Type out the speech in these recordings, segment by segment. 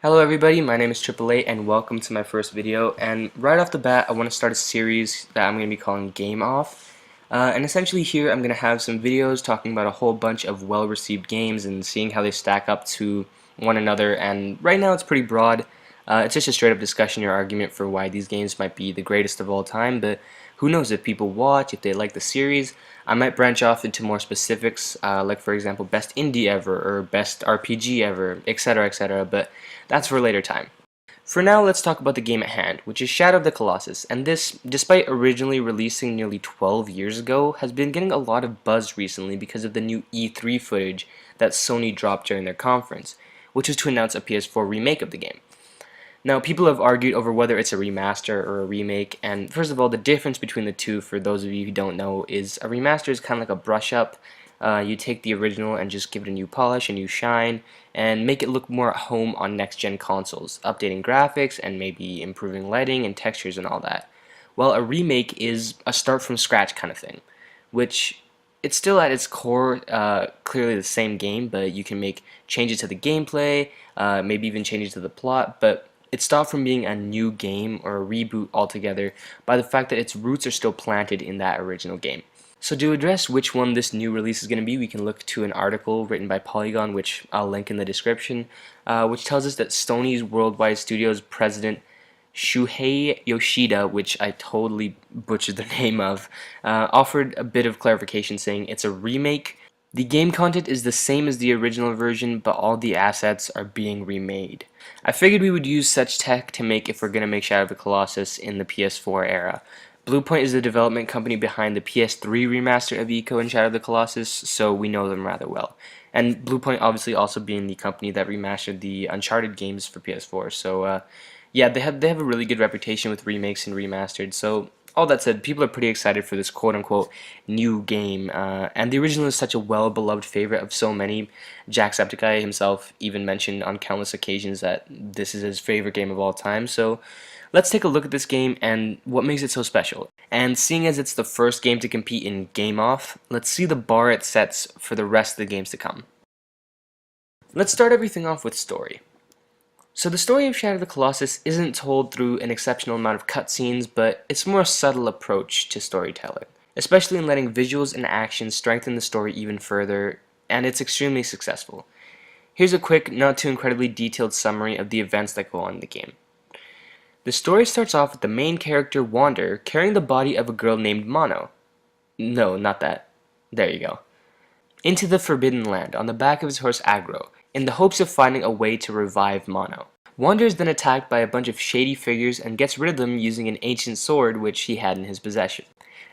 Hello everybody, my name is AAA and welcome to my first video. And right off the bat, I want to start a series that I'm going to be calling Game Off. And essentially here I'm going to have some videos talking about a whole bunch of well-received games and seeing how they stack up to one another. And right now it's pretty broad. It's just a straight up discussion or argument for why these games might be the greatest of all time, but who knows if people watch, if they like the series. I might branch off into more specifics, like for example best indie ever or best RPG ever, etc, etc, but that's for a later time. For now, let's talk about the game at hand, which is Shadow of the Colossus, and this, despite originally releasing nearly 12 years ago, has been getting a lot of buzz recently because of the new E3 footage that Sony dropped during their conference, which was to announce a PS4 remake of the game. Now, people have argued over whether it's a remaster or a remake, and first of all, the difference between the two, for those of you who don't know, is a remaster is kind of like a brush up. You take the original and just give it a new polish, a new shine, and make it look more at home on next-gen consoles, updating graphics and maybe improving lighting and textures and all that. While a remake is a start from scratch kind of thing, which it's still at its core clearly the same game, but you can make changes to the gameplay, maybe even changes to the plot, but it stopped from being a new game or a reboot altogether by the fact that its roots are still planted in that original game. So to address which one this new release is going to be, we can look to an article written by Polygon, which I'll link in the description, which tells us that Sony's Worldwide Studios president Shuhei Yoshida, which I totally butchered the name of, offered a bit of clarification saying it's a remake. The game content is the same as the original version, but all the assets are being remade. I figured we would use such tech to make if we're going to make Shadow of the Colossus in the PS4 era. Bluepoint is the development company behind the PS3 remaster of Eco and Shadow of the Colossus, so we know them rather well. And Bluepoint obviously also being the company that remastered the Uncharted games for PS4, so yeah, they have a really good reputation with remakes and remastered, so all that said, people are pretty excited for this quote-unquote new game, and the original is such a well-beloved favorite of so many. Jacksepticeye himself even mentioned on countless occasions that this is his favorite game of all time, so let's take a look at this game and what makes it so special. And seeing as it's the first game to compete in Game Off, let's see the bar it sets for the rest of the games to come. Let's start everything off with story. So the story of Shadow of the Colossus isn't told through an exceptional amount of cutscenes, but it's a more subtle approach to storytelling, especially in letting visuals and action strengthen the story even further, and it's extremely successful. Here's a quick, not too incredibly detailed summary of the events that go on in the game. The story starts off with the main character, Wander, carrying the body of a girl named Mono. No, not that. There you go. Into the Forbidden Land on the back of his horse Agro, in the hopes of finding a way to revive Mono. Wander is then attacked by a bunch of shady figures and gets rid of them using an ancient sword which he had in his possession.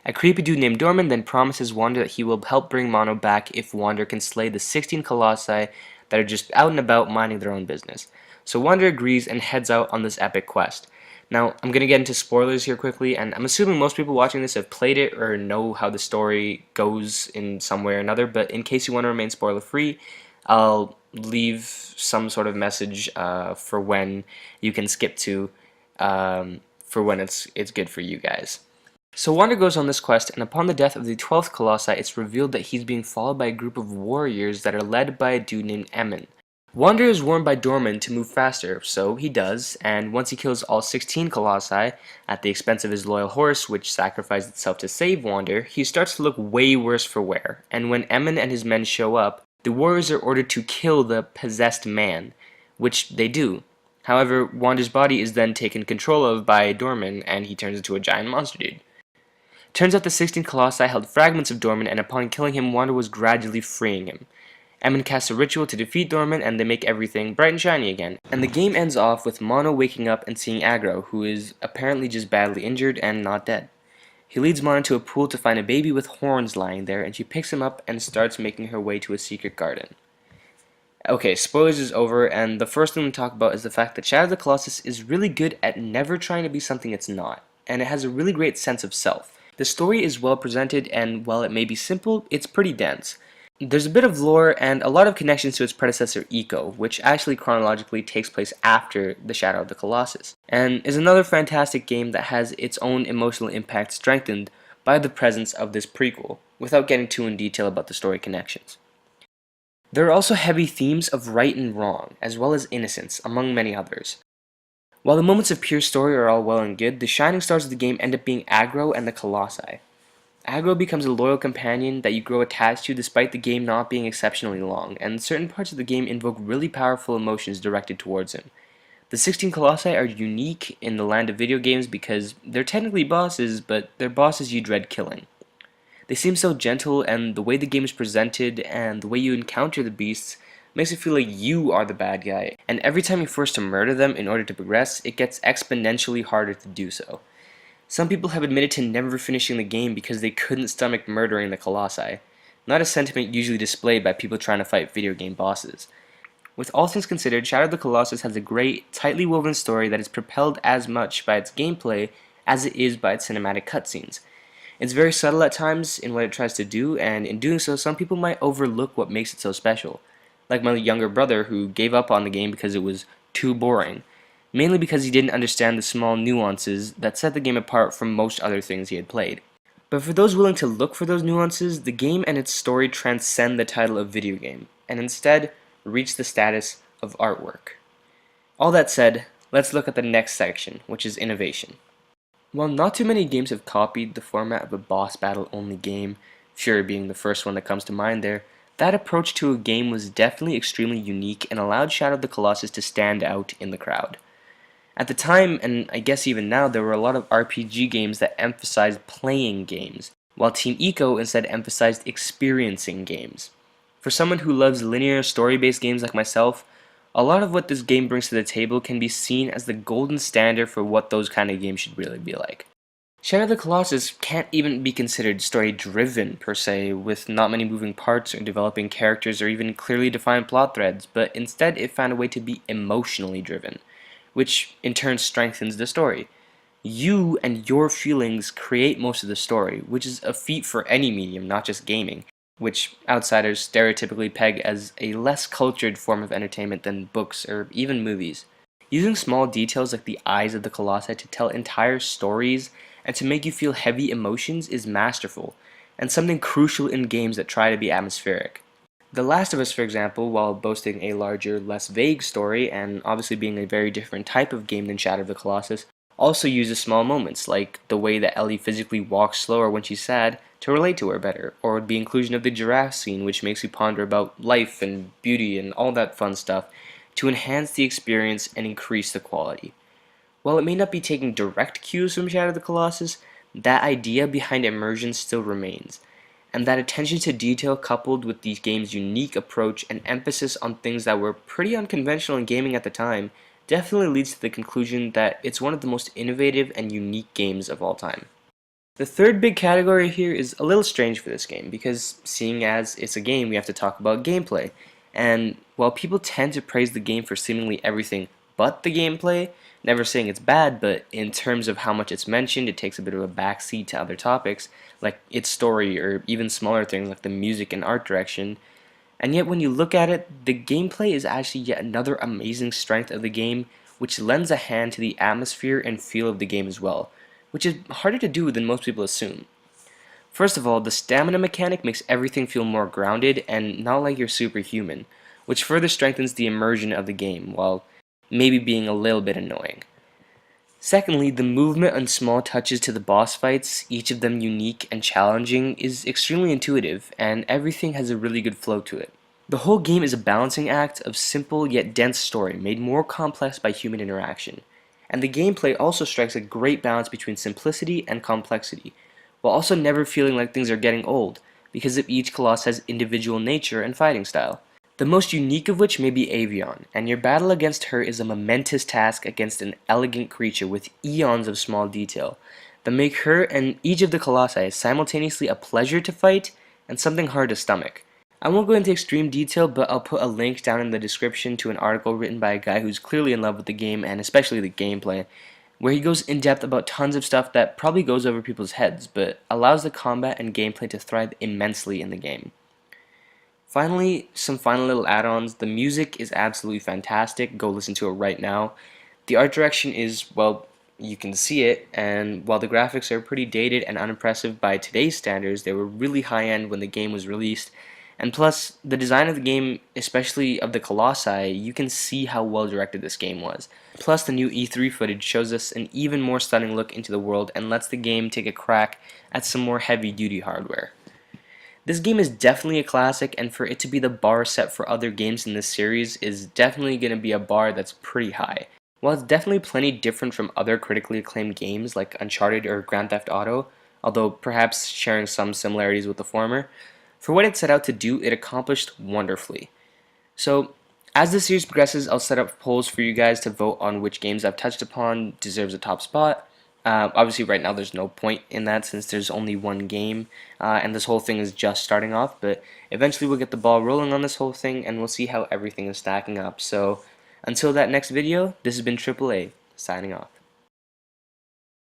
A creepy dude named Dorman then promises Wander that he will help bring Mono back if Wander can slay the 16 Colossi that are just out and about minding their own business. So Wander agrees and heads out on this epic quest. Now, I'm going to get into spoilers here quickly, and I'm assuming most people watching this have played it or know how the story goes in some way or another, but in case you want to remain spoiler-free, I'll leave some sort of message for when you can skip to, for when it's good for you guys. So Wander goes on this quest, and upon the death of the 12th Colossi, it's revealed that he's being followed by a group of warriors that are led by a dude named Emin. Wander is warned by Dorman to move faster, so he does, and once he kills all 16 Colossi, at the expense of his loyal horse, which sacrificed itself to save Wander, he starts to look way worse for wear, and when Emin and his men show up, the warriors are ordered to kill the possessed man, which they do. However, Wander's body is then taken control of by Dorman, and he turns into a giant monster dude. Turns out the 16 Colossi held fragments of Dorman, and upon killing him, Wander was gradually freeing him. Emin casts a ritual to defeat Dorman, and they make everything bright and shiny again. And the game ends off with Mono waking up and seeing Agro, who is apparently just badly injured and not dead. He leads Mono to a pool to find a baby with horns lying there, and she picks him up and starts making her way to a secret garden. Okay, spoilers is over, and the first thing to talk about is the fact that Shadow of the Colossus is really good at never trying to be something it's not, and it has a really great sense of self. The story is well presented, and while it may be simple, it's pretty dense. There's a bit of lore and a lot of connections to its predecessor Eco, which actually chronologically takes place after the Shadow of the Colossus, and is another fantastic game that has its own emotional impact strengthened by the presence of this prequel, without getting too in detail about the story connections. There are also heavy themes of right and wrong, as well as innocence, among many others. While the moments of pure story are all well and good, the shining stars of the game end up being Aggro and the Colossi. Aggro becomes a loyal companion that you grow attached to despite the game not being exceptionally long, and certain parts of the game invoke really powerful emotions directed towards him. The 16 Colossi are unique in the land of video games because they're technically bosses, but they're bosses you dread killing. They seem so gentle, and the way the game is presented and the way you encounter the beasts makes it feel like you are the bad guy, and every time you're forced to murder them in order to progress, it gets exponentially harder to do so. Some people have admitted to never finishing the game because they couldn't stomach murdering the Colossi, not a sentiment usually displayed by people trying to fight video game bosses. With all things considered, Shadow of the Colossus has a great, tightly woven story that is propelled as much by its gameplay as it is by its cinematic cutscenes. It's very subtle at times in what it tries to do, and in doing so, some people might overlook what makes it so special. Like my younger brother, who gave up on the game because it was too boring, mainly because he didn't understand the small nuances that set the game apart from most other things he had played. But for those willing to look for those nuances, the game and its story transcend the title of video game, and instead reach the status of artwork. All that said, let's look at the next section, which is innovation. While not too many games have copied the format of a boss battle only game, Fury being the first one that comes to mind there, that approach to a game was definitely extremely unique and allowed Shadow of the Colossus to stand out in the crowd. At the time, and I guess even now, there were a lot of RPG games that emphasized playing games, while Team Eco instead emphasized experiencing games. For someone who loves linear story-based games like myself, a lot of what this game brings to the table can be seen as the golden standard for what those kind of games should really be like. Shadow of the Colossus can't even be considered story-driven per se, with not many moving parts or developing characters or even clearly defined plot threads, but instead it found a way to be emotionally driven, which in turn strengthens the story. You and your feelings create most of the story, which is a feat for any medium, not just gaming, which outsiders stereotypically peg as a less cultured form of entertainment than books or even movies. Using small details like the eyes of the colossi to tell entire stories and to make you feel heavy emotions is masterful, and something crucial in games that try to be atmospheric. The Last of Us, for example, while boasting a larger, less vague story, and obviously being a very different type of game than Shadow of the Colossus, also uses small moments, like the way that Ellie physically walks slower when she's sad, to relate to her better, or the inclusion of the giraffe scene, which makes you ponder about life and beauty and all that fun stuff, to enhance the experience and increase the quality. While it may not be taking direct cues from Shadow of the Colossus, that idea behind immersion still remains, and that attention to detail coupled with the game's unique approach and emphasis on things that were pretty unconventional in gaming at the time definitely leads to the conclusion that it's one of the most innovative and unique games of all time. The third big category here is a little strange for this game because seeing as it's a game we have to talk about gameplay, and while people tend to praise the game for seemingly everything but the gameplay, never saying it's bad, but in terms of how much it's mentioned, it takes a bit of a backseat to other topics, like its story or even smaller things like the music and art direction. And yet when you look at it, the gameplay is actually yet another amazing strength of the game, which lends a hand to the atmosphere and feel of the game as well, which is harder to do than most people assume. First of all, the stamina mechanic makes everything feel more grounded and not like you're superhuman, which further strengthens the immersion of the game, while maybe being a little bit annoying. Secondly, the movement and small touches to the boss fights, each of them unique and challenging, is extremely intuitive, and everything has a really good flow to it. The whole game is a balancing act of simple yet dense story made more complex by human interaction. And the gameplay also strikes a great balance between simplicity and complexity, while also never feeling like things are getting old, because of each Colossus has individual nature and fighting style. The most unique of which may be Avion, and your battle against her is a momentous task against an elegant creature with eons of small detail, that make her and each of the Colossi simultaneously a pleasure to fight and something hard to stomach. I won't go into extreme detail, but I'll put a link down in the description to an article written by a guy who's clearly in love with the game and especially the gameplay, where he goes in depth about tons of stuff that probably goes over people's heads, but allows the combat and gameplay to thrive immensely in the game. Finally, some final little add-ons. The music is absolutely fantastic. Go listen to it right now. The art direction is, well, you can see it, and while the graphics are pretty dated and unimpressive by today's standards, they were really high-end when the game was released, And plus, the design of the game, especially of the Colossi, you can see how well directed this game was. Plus, the new E3 footage shows us an even more stunning look into the world and lets the game take a crack at some more heavy-duty hardware. This game is definitely a classic, and for it to be the bar set for other games in this series is definitely going to be a bar that's pretty high. While it's definitely plenty different from other critically acclaimed games like Uncharted or Grand Theft Auto, although perhaps sharing some similarities with the former, for what it set out to do, it accomplished wonderfully. So, as the series progresses, I'll set up polls for you guys to vote on which games I've touched upon deserves a top spot. Obviously, right now there's no point in that since there's only one game, and this whole thing is just starting off. But eventually, we'll get the ball rolling on this whole thing, and we'll see how everything is stacking up. So, until that next video, this has been AAA signing off.